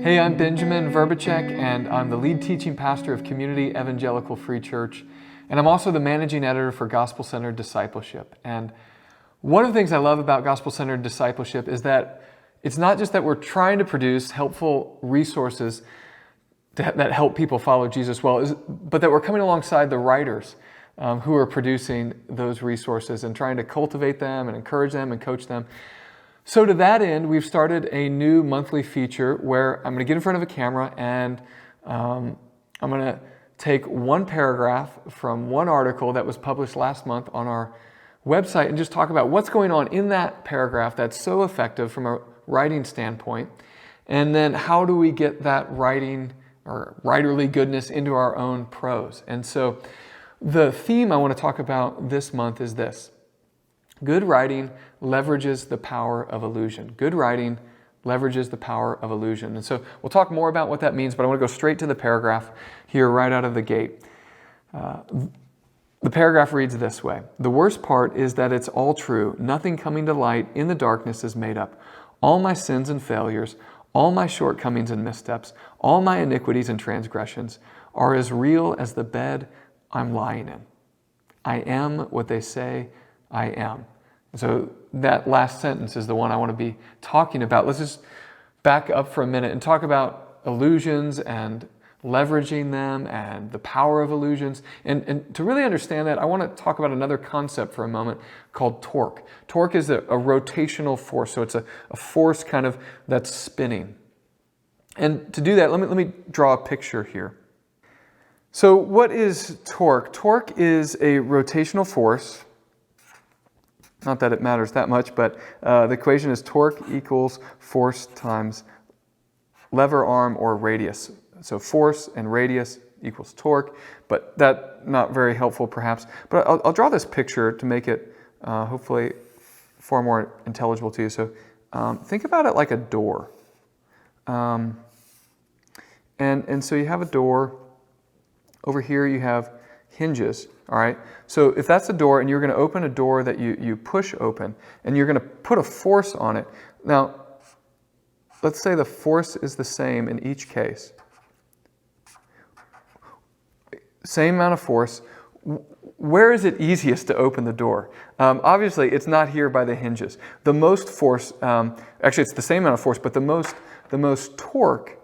Hey, I'm Benjamin Verbacek, and I'm the lead teaching pastor of Community Evangelical Free Church, and I'm also the managing editor for Gospel-Centered Discipleship. And one of the things I love about Gospel-Centered Discipleship is that it's not just that we're trying to produce helpful resources that help people follow Jesus well, but that we're coming alongside the writers who are producing those resources and trying to cultivate them and encourage them and coach them. So to that end, we've started a new monthly feature where I'm going to get in front of a camera and I'm going to take one paragraph from one article that was published last month on our website and just talk about what's going on in that paragraph that's so effective from a writing standpoint. And then how do we get that writing or writerly goodness into our own prose? And so the theme I want to talk about this month is this: good writing leverages the power of allusion. Good writing leverages the power of allusion. And so we'll talk more about what that means, but I want to go straight to the paragraph here right out of the gate. The paragraph reads this way: the worst part is that it's all true. Nothing coming to light in the darkness is made up. All my sins and failures, all my shortcomings and missteps, all my iniquities and transgressions are as real as the bed I'm lying in. I am what they say I am. So that last sentence is the one I want to be talking about. Let's just back up for a minute and talk about illusions and leveraging them and the power of illusions. And to really understand that, I want to talk about another concept for a moment called torque. Torque is a rotational force, so it's a force kind of that's spinning. And to do that, let me draw a picture here. So what is torque? Torque is a rotational force. Not that it matters that much, but the equation is torque equals force times lever arm or radius. So force and radius equals torque, but that not very helpful perhaps. But I'll draw this picture to make it hopefully far more intelligible to you. So think about it like a door. And so you have a door. Over here you have hinges, all right? So if that's a door and you're going to open a door that you push open and you're going to put a force on it. Now, let's say the force is the same in each case. Same amount of force. Where is it easiest to open the door? Obviously, it's not here by the hinges. The most force, actually it's the same amount of force, but the most torque,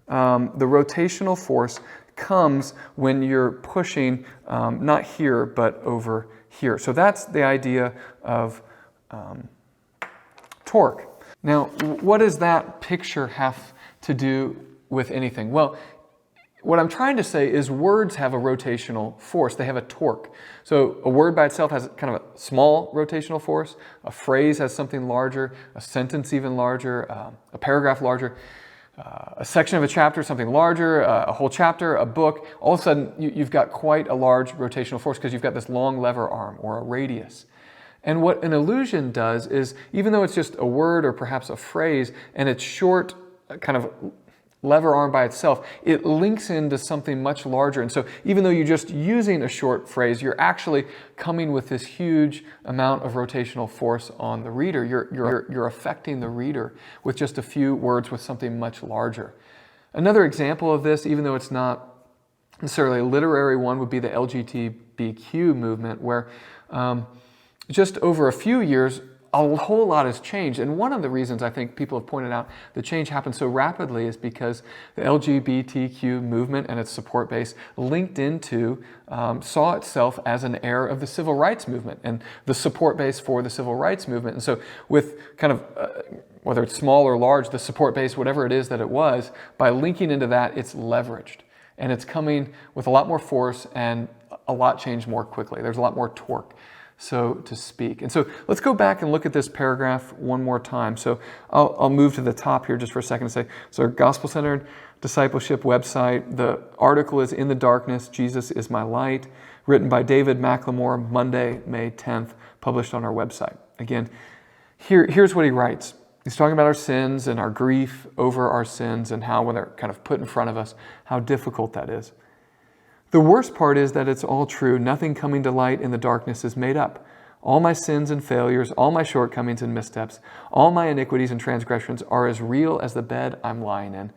the rotational force, comes when you're pushing not here but over here. So that's the idea of torque. Now, what does that picture have to do with anything? Well, what I'm trying to say is words have a rotational force. They have a torque. So a word by itself has kind of a small rotational force. A phrase has something larger. A sentence even larger. A paragraph larger. A section of a chapter, something larger, a whole chapter, a book. All of a sudden, you've got quite a large rotational force because you've got this long lever arm or a radius. And what an allusion does is, even though it's just a word or perhaps a phrase, and it's short, kind of lever arm by itself, it links into something much larger. And so even though you're just using a short phrase, you're actually coming with this huge amount of rotational force on the reader. You're affecting the reader with just a few words with something much larger. Another example of this, even though it's not necessarily a literary one, would be the LGBTQ movement, where just over a few years, a whole lot has changed. And one of the reasons I think people have pointed out the change happened so rapidly is because the LGBTQ movement and its support base linked into, saw itself as an heir of the civil rights movement and the support base for the civil rights movement. And so with kind of, whether it's small or large, the support base, whatever it is that it was, by linking into that, it's leveraged. And it's coming with a lot more force and a lot changed more quickly. There's a lot more torque, so to speak. And so let's go back and look at this paragraph one more time. So I'll move to the top here just for a second and say, so our Gospel-Centered Discipleship website, the article is In the Darkness, Jesus is My Light, written by David McLemore, Monday, May 10th, published on our website. Again, here's what he writes. He's talking about our sins and our grief over our sins and how when they're kind of put in front of us, how difficult that is. The worst part is that it's all true. Nothing coming to light in the darkness is made up. All my sins and failures, all my shortcomings and missteps, all my iniquities and transgressions are as real as the bed I'm lying in.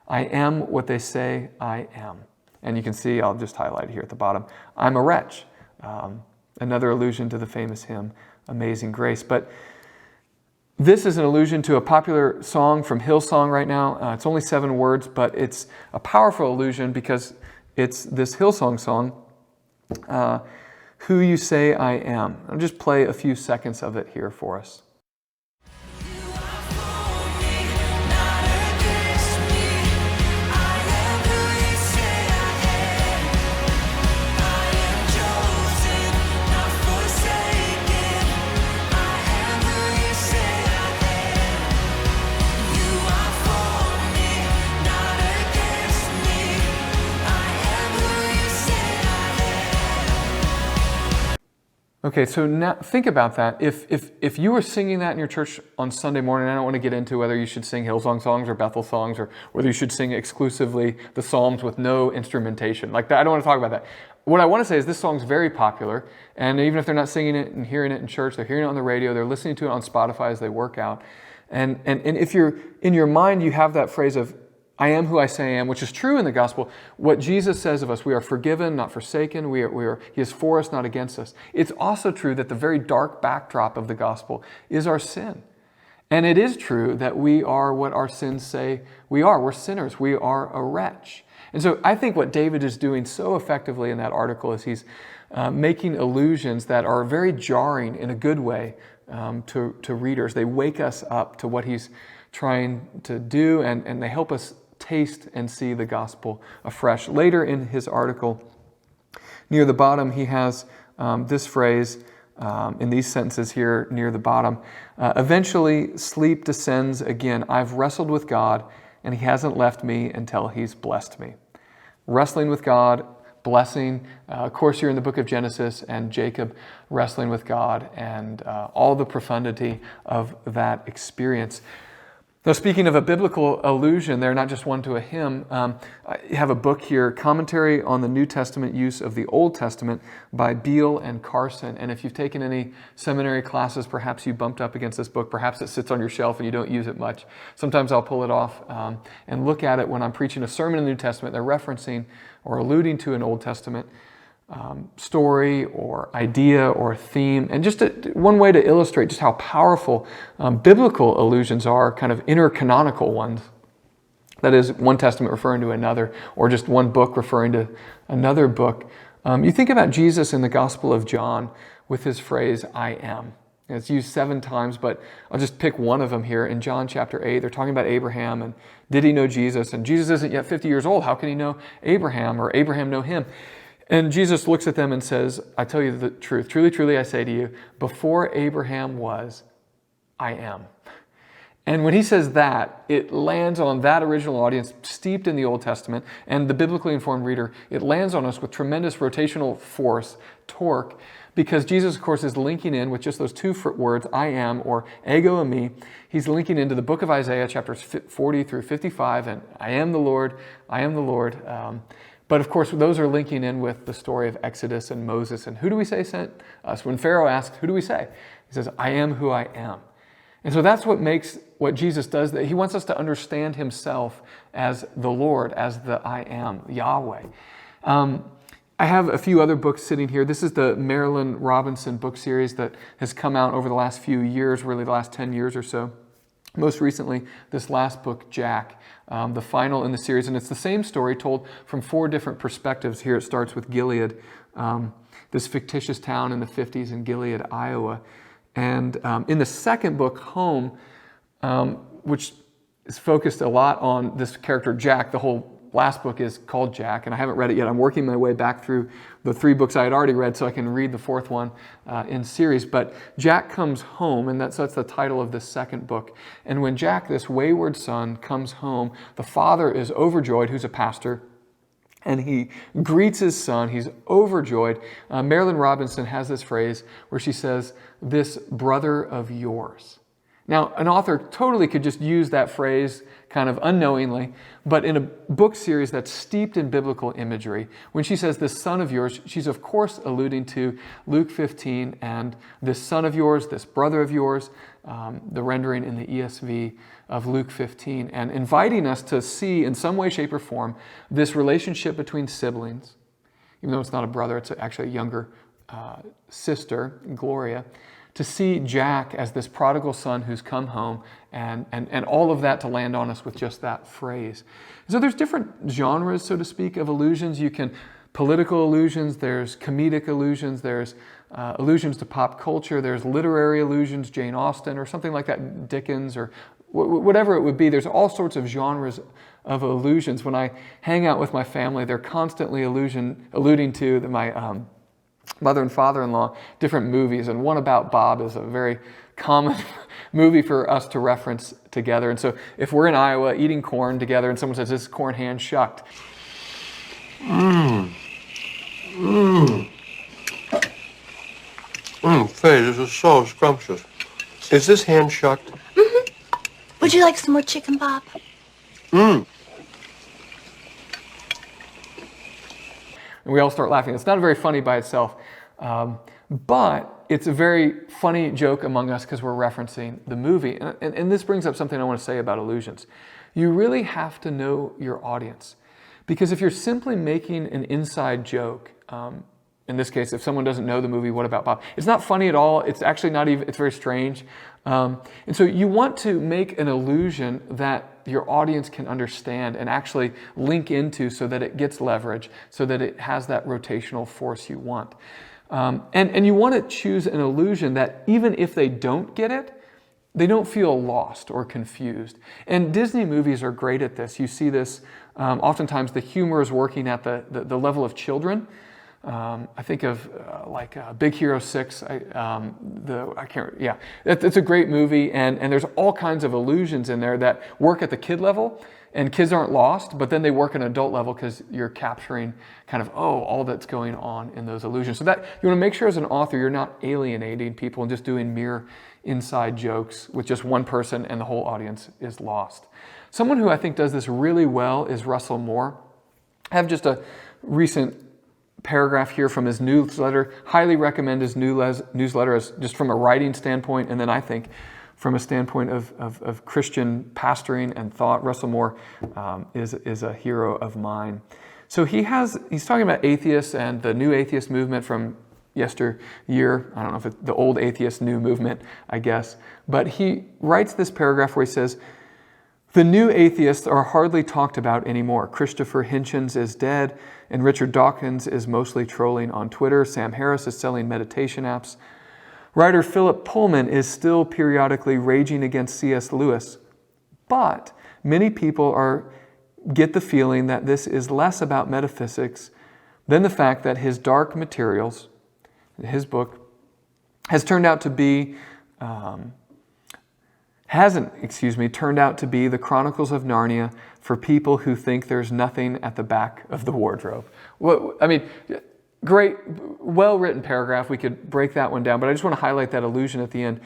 I am what they say I am. And you can see, I'll just highlight it here at the bottom, I'm a wretch. Another allusion to the famous hymn, Amazing Grace. But this is an allusion to a popular song from Hillsong right now. It's only 7 words, but it's a powerful allusion because it's this Hillsong song, Who You Say I Am. I'll just play a few seconds of it here for us. Okay, so now think about that. If you were singing that in your church on Sunday morning, I don't want to get into whether you should sing Hillsong songs or Bethel songs or whether you should sing exclusively the Psalms with no instrumentation. Like that, I don't want to talk about that. What I want to say is this song's very popular, and even if they're not singing it and hearing it in church, they're hearing it on the radio, they're listening to it on Spotify as they work out. And if you're in your mind, you have that phrase of, I am who I say I am, which is true in the gospel. What Jesus says of us, we are forgiven, not forsaken. He is for us, not against us. It's also true that the very dark backdrop of the gospel is our sin. And it is true that we are what our sins say we are. We're sinners. We are a wretch. And so I think what David is doing so effectively in that article is he's making allusions that are very jarring in a good way to readers. They wake us up to what he's trying to do, and they help us taste and see the gospel afresh. Later in his article, near the bottom, he has this phrase in these sentences here near the bottom. Eventually, sleep descends again. I've wrestled with God, and he hasn't left me until he's blessed me. Wrestling with God, blessing. Of course, you're in the book of Genesis, and Jacob wrestling with God, and all the profundity of that experience. Now, speaking of a biblical allusion there, not just one to a hymn, I have a book here, Commentary on the New Testament Use of the Old Testament by Beale and Carson. And if you've taken any seminary classes, perhaps you bumped up against this book. Perhaps it sits on your shelf and you don't use it much. Sometimes I'll pull it off and look at it when I'm preaching a sermon in the New Testament. They're referencing or alluding to an Old Testament story or idea or theme, and just one way to illustrate just how powerful biblical allusions are, kind of intercanonical ones. That is, one testament referring to another, or just one book referring to another book. You think about Jesus in the Gospel of John with his phrase, I am. It's used 7 times, but I'll just pick one of them here. In John chapter 8, they're talking about Abraham, and did he know Jesus? And Jesus isn't yet 50 years old. How can he know Abraham, or Abraham know him? And Jesus looks at them and says, I tell you the truth. Truly, truly, I say to you, before Abraham was, I am. And when he says that, it lands on that original audience steeped in the Old Testament, and the biblically informed reader, it lands on us with tremendous rotational force, torque, because Jesus, of course, is linking in with just those 2 words, I am, or ego eimi. He's linking into the book of Isaiah, chapters 40 through 55, and I am the Lord, I am the Lord. But of course, those are linking in with the story of Exodus and Moses. And who do we say sent us? When Pharaoh asks, who do we say? He says, I am who I am. And so that's what makes what Jesus does. That he wants us to understand himself as the Lord, as the I am, Yahweh. I have a few other books sitting here. This is the Marilyn Robinson book series that has come out over the last few years, really the last 10 years or so. Most recently, this last book, Jack, the final in the series. And it's the same story told from 4 different perspectives. Here it starts with Gilead, this fictitious town in the 50s in Gilead, Iowa. And in the second book, Home, which is focused a lot on this character, Jack, the whole last book is called Jack, and I haven't read it yet. I'm working my way back through the 3 books I had already read so I can read the 4th one in series. But Jack comes home, and that's the title of this second book. And when Jack, this wayward son, comes home, the father is overjoyed, who's a pastor, and he greets his son. He's overjoyed. Marilyn Robinson has this phrase where she says, this brother of yours. Now, an author totally could just use that phrase kind of unknowingly, but in a book series that's steeped in biblical imagery, when she says, this son of yours, she's of course alluding to Luke 15 and this son of yours, this brother of yours, the rendering in the ESV of Luke 15, and inviting us to see in some way, shape, or form this relationship between siblings, even though it's not a brother, it's actually a younger sister, Gloria, to see Jack as this prodigal son who's come home, and all of that to land on us with just that phrase. So there's different genres, so to speak, of allusions. You can, political allusions, there's comedic allusions, there's allusions to pop culture, there's literary allusions, Jane Austen or something like that, Dickens or whatever it would be. There's all sorts of genres of allusions. When I hang out with my family, they're constantly alluding to my mother and father-in-law, different movies, and One About Bob is a very common movie for us to reference together. And so if we're in Iowa eating corn together and someone says, this is corn hand shucked. Faye, this is so scrumptious. Is this hand shucked? Mm-hmm. Would you like some more chicken, Bob? And we all start laughing. It's not very funny by itself, but it's a very funny joke among us because we're referencing the movie. And this brings up something I want to say about allusions. You really have to know your audience, because if you're simply making an inside joke, in this case, if someone doesn't know the movie, What About Bob? It's not funny at all. It's actually not even, it's very strange. And so you want to make an allusion that your audience can understand and actually link into so that it gets leverage, so that it has that rotational force you want. And you want to choose an allusion that even if they don't get it, they don't feel lost or confused. And Disney movies are great at this. You see this, oftentimes the humor is working at the level of children. I think of Big Hero 6. It's a great movie, and there's all kinds of allusions in there that work at the kid level, and kids aren't lost, but then they work at an adult level because you're capturing kind of, all that's going on in those allusions. So that you want to make sure as an author you're not alienating people and just doing mere inside jokes with just one person and the whole audience is lost. Someone who I think does this really well is Russell Moore. I have just a recent paragraph here from his newsletter. Highly recommend his newsletter as just from a writing standpoint, and then I think from a standpoint of Christian pastoring and thought. Russell Moore is a hero of mine. So he's talking about atheists and the new atheist movement from yesteryear. I don't know if it's the old atheist new movement, I guess. But he writes this paragraph where he says, the new atheists are hardly talked about anymore. Christopher Hitchens is dead, and Richard Dawkins is mostly trolling on Twitter. Sam Harris is selling meditation apps. Writer Philip Pullman is still periodically raging against C.S. Lewis. But many people get the feeling that this is less about metaphysics than the fact that his dark materials, his book, turned out to be the Chronicles of Narnia for people who think there's nothing at the back of the wardrobe. Well, I mean, great, well-written paragraph. We could break that one down, but I just want to highlight that allusion at the end,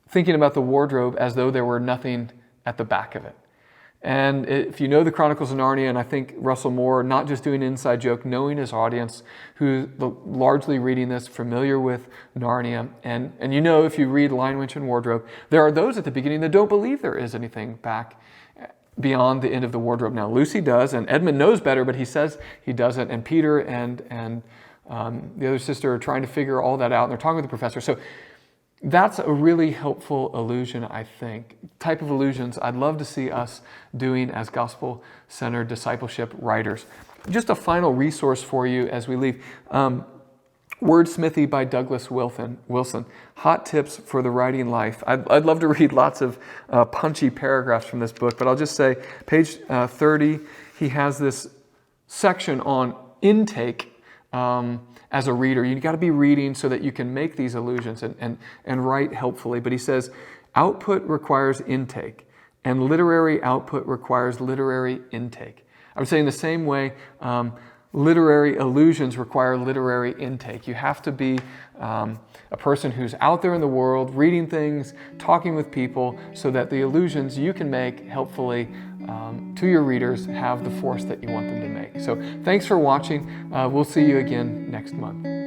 thinking about the wardrobe as though there were nothing at the back of it. And if you know the Chronicles of Narnia, and I think Russell Moore, not just doing an inside joke, knowing his audience, who's largely reading this, familiar with Narnia, and you know if you read Lion, Witch, and Wardrobe, there are those at the beginning that don't believe there is anything back beyond the end of the wardrobe. Now, Lucy does, and Edmund knows better, but he says he doesn't, and Peter and the other sister are trying to figure all that out, and they're talking with the professor. So that's a really helpful allusion, I think. Type of allusions I'd love to see us doing as gospel-centered discipleship writers. Just a final resource for you as we leave. Wordsmithy by Douglas Wilson. Hot tips for the writing life. I'd love to read lots of punchy paragraphs from this book, but I'll just say, page 30, he has this section on intake. As a reader, you've got to be reading so that you can make these allusions and write helpfully. But he says, output requires intake, and literary output requires literary intake. I would say in the same way, literary allusions require literary intake. You have to be a person who's out there in the world, reading things, talking with people, so that the allusions you can make helpfully to your readers have the force that you want them to make. So thanks for watching. We'll see you again next month.